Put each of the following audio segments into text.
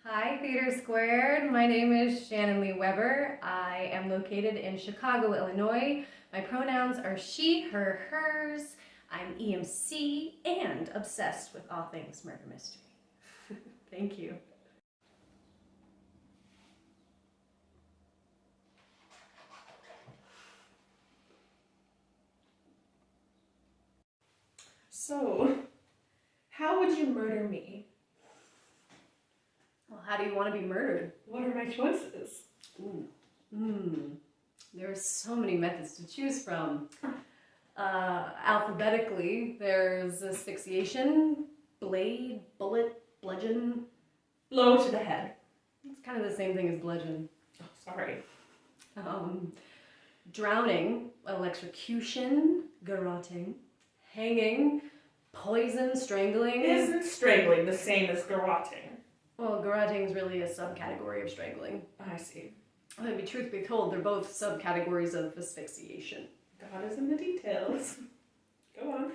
Hi, Theater Squared. My name is Shannon Lee Weber. I am located in Chicago, Illinois. My pronouns are she, her, hers. I'm EMC and obsessed with all things murder mystery. Thank you. So, how would you murder me? Well, how do you want to be murdered? What are my choices? There are so many methods to choose from. Alphabetically, there's asphyxiation, blade, bullet, bludgeon. Blow to the head. It's kind of the same thing as bludgeon. Oh, sorry. Drowning, electrocution, garroting, hanging, poison, strangling. Isn't strangling the same as garroting? Well, garroting is really a subcategory of strangling. I see. I mean, truth be told, they're both subcategories of asphyxiation. God is in the details. Go on.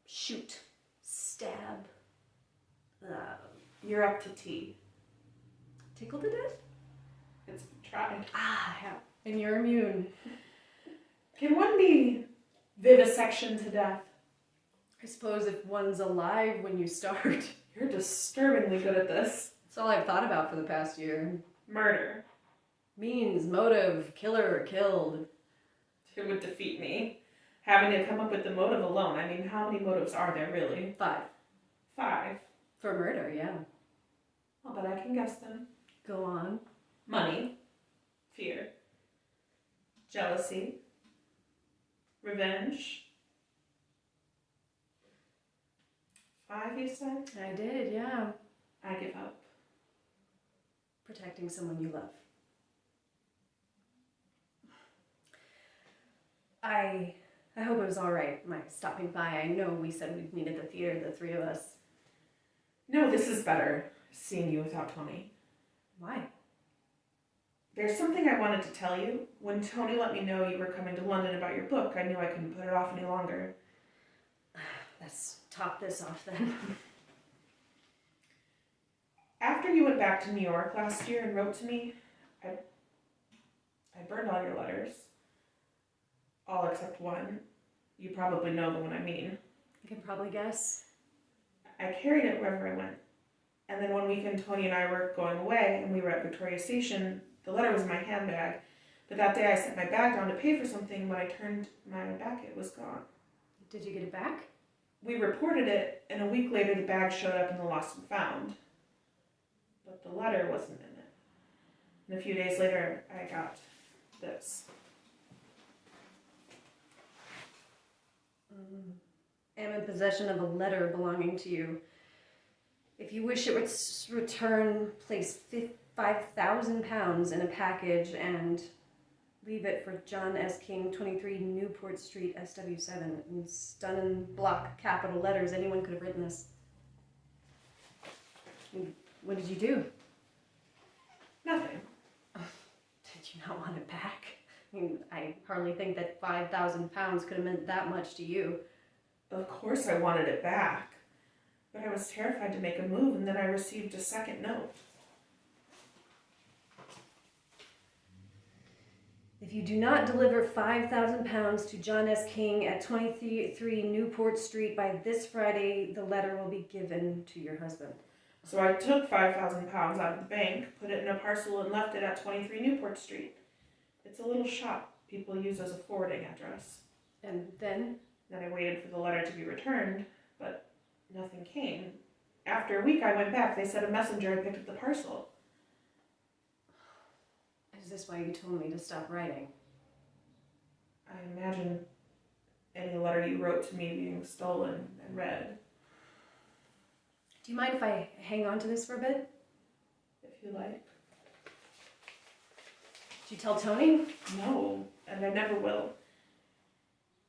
Shoot, stab, You're up to tea. tickle to death? It's tried. Yeah. And you're immune. Can one be vivisection to death? I suppose if one's alive when you start. You're disturbingly good at this. That's all I've thought about for the past year. Murder. Means, motive, killer, killed. It would defeat me. Having to come up with the motive alone. I mean, how many motives are there really? 5. 5. For murder, yeah. I'll bet I can guess them. Go on. Money. Fear. Jealousy. Revenge. 5, you said? I did, yeah. I give up. Protecting someone you love. I hope it was all right, my stopping by. I know we said we'd meet at the theater, the 3 of us. No, this is better, seeing you without Tony. Why? There's something I wanted to tell you. When Tony let me know you were coming to London about your book, I knew I couldn't put it off any longer. Let's top this off then. After you went back to New York last year and wrote to me, I burned all your letters. All except one. You probably know the one I mean. I can probably guess. I carried it wherever I went. And then one weekend, Tony and I were going away, and we were at Victoria Station. The letter was in my handbag. But that day I set my bag down to pay for something. When I turned my back, it was gone. Did you get it back? We reported it, and a week later the bag showed up in the lost and found. But the letter wasn't in it. And a few days later, I got this. Am in possession of a letter belonging to you. If you wish it would return, place £5,000 in a package and leave it for John S. King, 23 Newport Street, SW7. In stunning block capital letters. Anyone could have written this. What did you do? Nothing. Did you not want it back? I mean, I hardly think that £5,000 could have meant that much to you. Of course I wanted it back. But I was terrified to make a move, and then I received a second note. If you do not deliver £5,000 to John S. King at 23 Newport Street by this Friday, the letter will be given to your husband. So I took £5,000 out of the bank, put it in a parcel, and left it at 23 Newport Street. It's a little shop people use as a forwarding address. And then? Then I waited for the letter to be returned, but nothing came. After a week I went back. They said a messenger had picked up the parcel. Is this why you told me to stop writing? I imagine any letter you wrote to me being stolen and read. Do you mind if I hang on to this for a bit? If you like. Did you tell Tony? No, and I never will.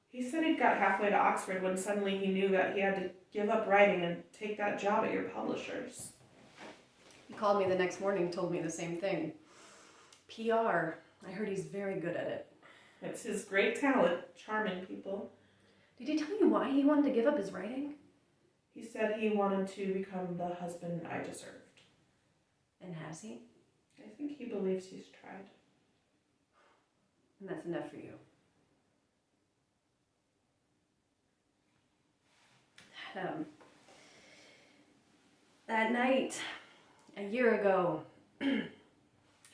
He said he'd got halfway to Oxford when suddenly he knew that he had to give up writing and take that job at your publishers. He called me the next morning and told me the same thing. PR. I heard he's very good at it. It's his great talent, charming people. Did he tell you why he wanted to give up his writing? He said he wanted to become the husband I deserved. And has he? I think he believes he's tried. And that's enough for you. That night, a year ago, I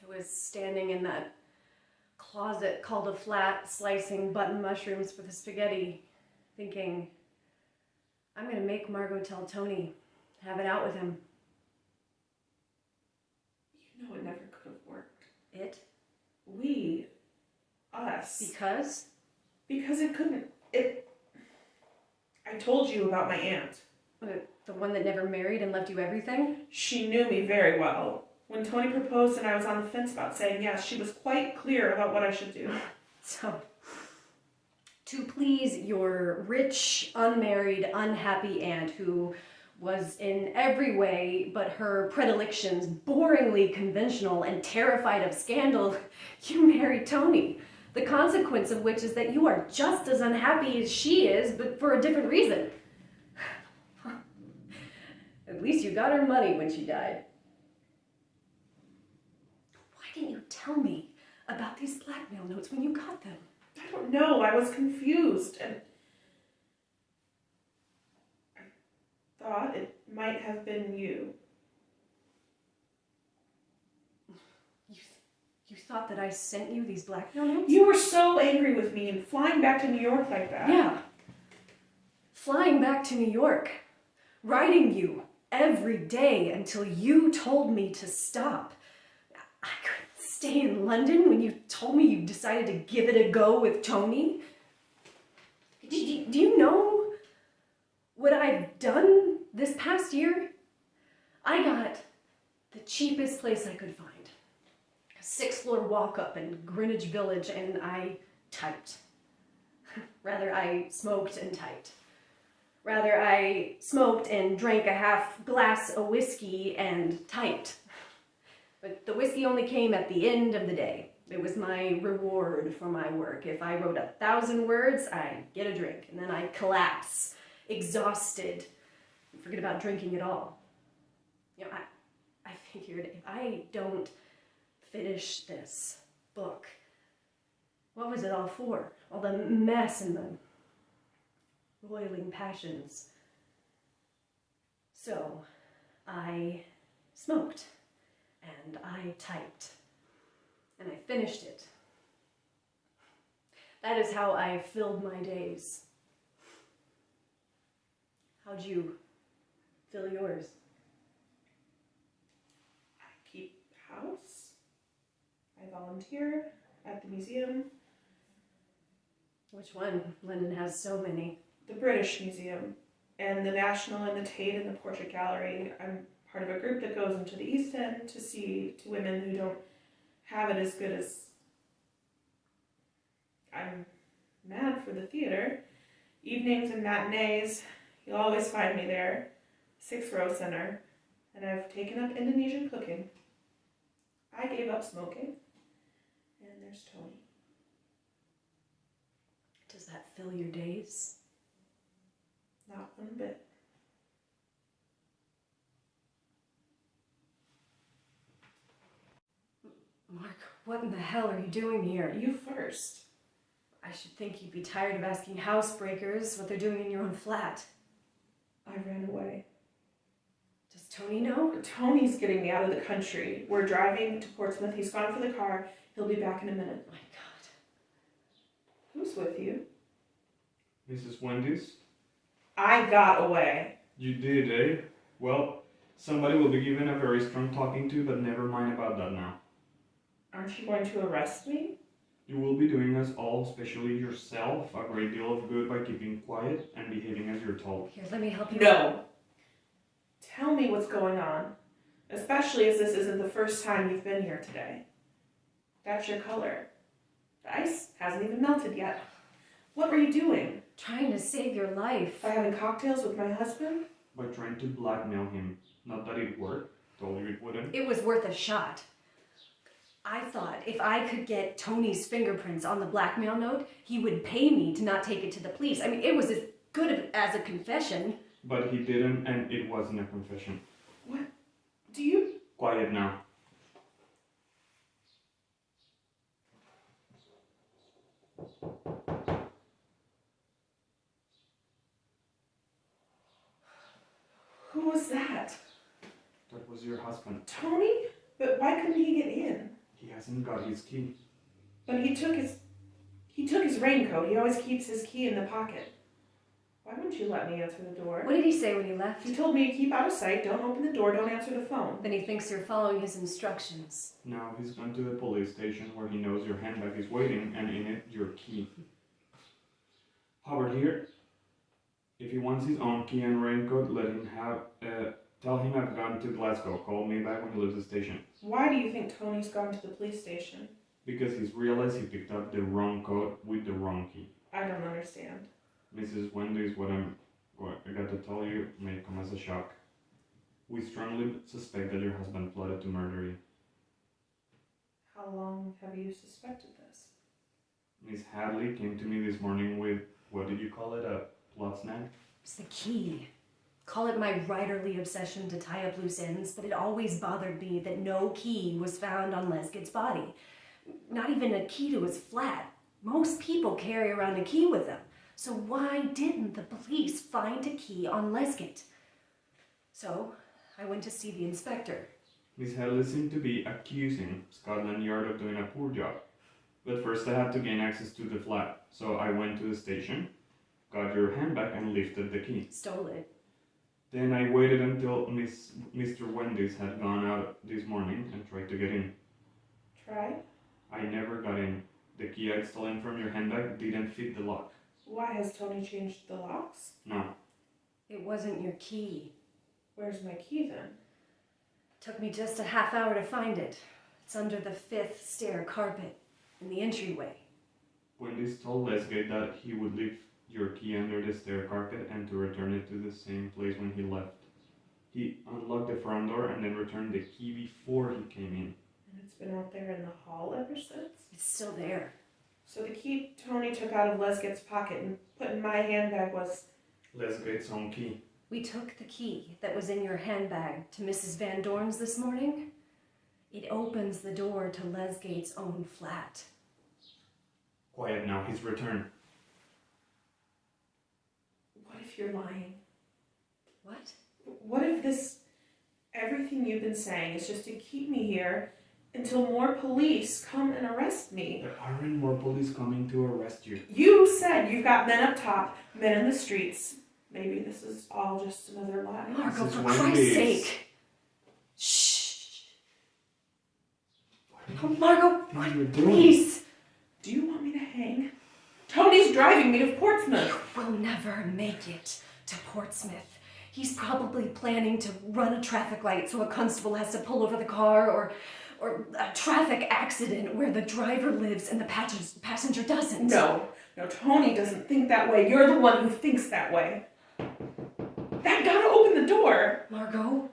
was standing in that closet called a flat, slicing button mushrooms for the spaghetti, thinking, I'm gonna make Margot tell Tony, have it out with him. You know it never could have worked. It? We. Us. Because? Because it couldn't. I told you about my aunt. The one that never married and left you everything? She knew me very well. When Tony proposed and I was on the fence about saying yes, she was quite clear about what I should do. So, to please your rich, unmarried, unhappy aunt who was in every way but her predilections boringly conventional and terrified of scandal, you married Tony. The consequence of which is that you are just as unhappy as she is, but for a different reason. At least you got her money when she died. Why didn't you tell me about these blackmail notes when you got them? I don't know. I was confused, and I thought it might have been you. You thought that I sent you these blackmail notes? You were so angry with me and flying back to New York like that. Yeah. Flying back to New York. Writing you every day until you told me to stop. I couldn't stay in London when you told me you decided to give it a go with Tony. Do you know what I've done this past year? I got the cheapest place I could find. A 6th-floor walk-up in Greenwich Village, and I typed. Rather, I smoked and typed. Rather, I smoked and drank a half glass of whiskey and typed. But the whiskey only came at the end of the day. It was my reward for my work. If I wrote 1,000 words, I get a drink, and then I collapse, exhausted, and forget about drinking at all. You know, I figured if I don't finish this book, what was it all for? All the mess and the roiling passions. So I smoked and I typed and I finished it. That is how I filled my days. How'd you fill yours? I keep house. I volunteer at the museum. Which one? London has so many. The British Museum, and the National, and the Tate, and the Portrait Gallery. I'm part of a group that goes into the East End to see to women who don't have it as good as. I'm mad for the theater. Evenings and matinees, you'll always find me there. 6th row center, and I've taken up Indonesian cooking. I gave up smoking, and there's Tony. Does that fill your days? Not one bit. Mark, what in the hell are you doing here? You first. I should think you'd be tired of asking housebreakers what they're doing in your own flat. I ran away. Does Tony know? Tony's getting me out of the country. We're driving to Portsmouth. He's gone for the car. He'll be back in a minute. My God. Who's with you? Mrs. Wendy's? I got away. You did, eh? Well, somebody will be given a very strong talking to, but never mind about that now. Aren't you going to arrest me? You will be doing us all, especially yourself, a great deal of good by keeping quiet and behaving as you're told. Here, let me help you. No. Tell me what's going on. Especially as this isn't the first time you've been here today. That's your color. The ice hasn't even melted yet. What were you doing? Trying to save your life. By having cocktails with my husband? By trying to blackmail him. Not that it worked. Told you it wouldn't. It was worth a shot. I thought if I could get Tony's fingerprints on the blackmail note, he would pay me to not take it to the police. I mean, it was as good as a confession. But he didn't, and it wasn't a confession. What? Do you? Quiet now. Who was that? That was your husband. Tony? But why couldn't he get in? He hasn't got his key. But he took his raincoat. He always keeps his key in the pocket. Why wouldn't you let me answer the door? What did he say when he left? He told me to keep out of sight, don't open the door, don't answer the phone. Then he thinks you're following his instructions. Now he's gone to the police station where he knows your handbag is waiting and in it your key. Howard here. If he wants his own key and raincoat, let him have. Tell him I've gone to Glasgow. Call me back when he leaves the station. Why do you think Tony's gone to the police station? Because he's realized he picked up the wrong coat with the wrong key. I don't understand. Mrs. Wendy's what I got to tell you may come as a shock. We strongly suspect that your husband plotted to murder you. How long have you suspected this? Miss Hadley came to me this morning with, what did you call it, a plot snag? It's the key. Call it my writerly obsession to tie up loose ends, but it always bothered me that no key was found on Lesgate's body. Not even a key to his flat. Most people carry around a key with them. So why didn't the police find a key on Lesgate? So I went to see the inspector. Miss Hadley seemed to be accusing Scotland Yard of doing a poor job. But first I had to gain access to the flat, so I went to the station, got your handbag and lifted the key. Stole it. Then I waited until Mr. Wendy's had gone out this morning and tried to get in. Tried? I never got in. The key I'd stolen from your handbag didn't fit the lock. Why has Tony changed the locks? No. It wasn't your key. Where's my key then? Took me just a half hour to find it. It's under the 5th stair carpet in the entryway. Wendy's told Lesgate that he would leave your key under the stair carpet and to return it to the same place when he left. He unlocked the front door and then returned the key before he came in. And it's been out there in the hall ever since? It's still there. So the key Tony took out of Lesgate's pocket and put in my handbag was... Lesgate's own key. We took the key that was in your handbag to Mrs. Van Dorn's this morning. It opens the door to Lesgate's own flat. Quiet now, he's returned. What if you're lying? What? What if everything you've been saying is just to keep me here until more police come and arrest me? There aren't more police coming to arrest you. You said you've got men up top, men in the streets. Maybe this is all just another lie. Margot, This is for Wendy's. Christ's sake! Shh! Margot, What are you doing? please! Do you want me to hang? Tony's driving me to Portsmouth. We'll never make it to Portsmouth. He's probably planning to run a traffic light so a constable has to pull over the car, or a traffic accident where the driver lives and the passenger doesn't. No, Tony doesn't think that way. You're the one who thinks that way. That gotta open the door. Margot?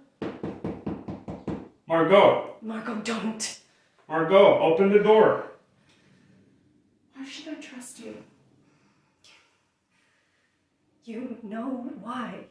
Margot! Margot, don't. Margot, open the door! Why should I trust you? You know why.